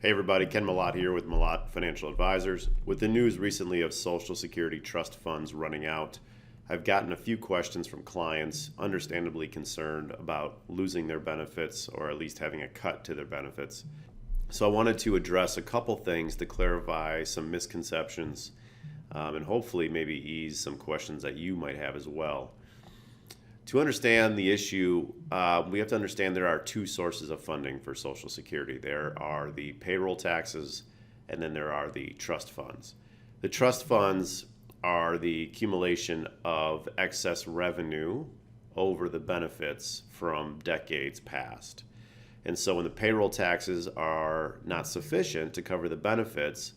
Hey everybody, Ken Malott here with Malott Financial Advisors. With the news recently of Social Security trust funds running out, I've gotten a few questions from clients understandably concerned about losing their benefits or at least having a cut to their benefits. So I wanted to address a couple things to clarify some misconceptions and hopefully maybe ease some questions that you might have as well. To understand the issue, we have to understand there are two sources of funding for Social Security. There are the payroll taxes, and then there are the trust funds. The trust funds are the accumulation of excess revenue over the benefits from decades past. And so when the payroll taxes are not sufficient to cover the benefits,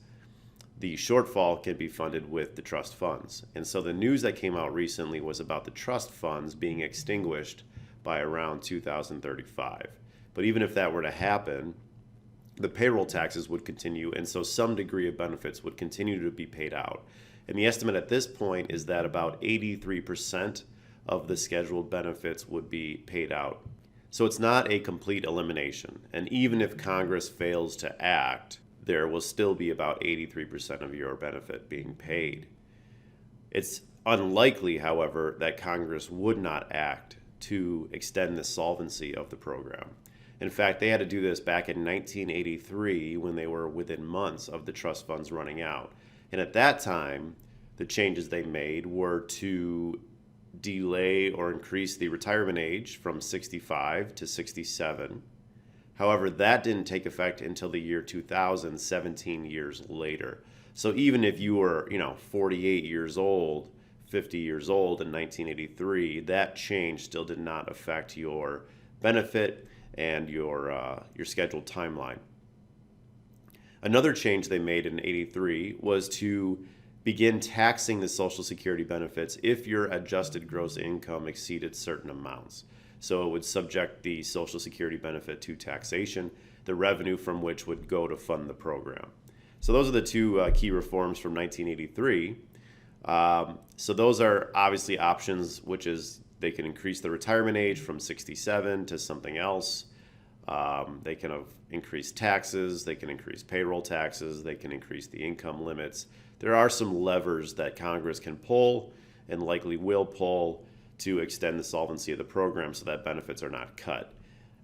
the shortfall can be funded with the trust funds. And so the news that came out recently was about the trust funds being extinguished by around 2035. But even if that were to happen, the payroll taxes would continue, and so some degree of benefits would continue to be paid out. And the estimate at this point is that about 83% of the scheduled benefits would be paid out. So it's not a complete elimination. And even if Congress fails to act, there will still be about 83% of your benefit being paid. It's unlikely, however, that Congress would not act to extend the solvency of the program. In fact, they had to do this back in 1983 when they were within months of the trust funds running out. And at that time, the changes they made were to delay or increase the retirement age from 65 to 67. However, that didn't take effect until the year 2000, 17 years later. So even if you were, 48 years old, 50 years old in 1983, that change still did not affect your benefit and your scheduled timeline. Another change they made in 83 was to begin taxing the Social Security benefits if your adjusted gross income exceeded certain amounts. So it would subject the Social Security benefit to taxation, the revenue from which would go to fund the program. So those are the two key reforms from 1983. So those are obviously options, which is they can increase the retirement age from 67 to something else. They can increase taxes, they can increase payroll taxes, they can increase the income limits. There are some levers that Congress can pull and likely will pull to extend the solvency of the program so that benefits are not cut.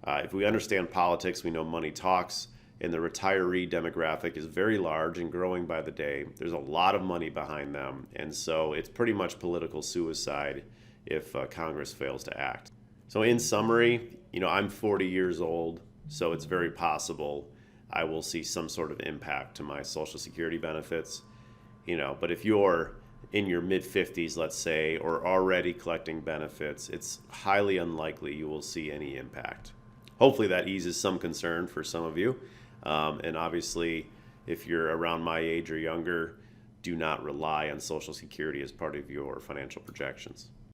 If we understand politics, we know money talks, and the retiree demographic is very large and growing by the day. There's a lot of money behind them, and so it's pretty much political suicide if Congress fails to act. So in summary, I'm 40 years old, so it's very possible I will see some sort of impact to my Social Security benefits. But if you're in your mid-50s, let's say, or already collecting benefits, it's highly unlikely you will see any impact. Hopefully that eases some concern for some of you. And obviously, if you're around my age or younger, do not rely on Social Security as part of your financial projections.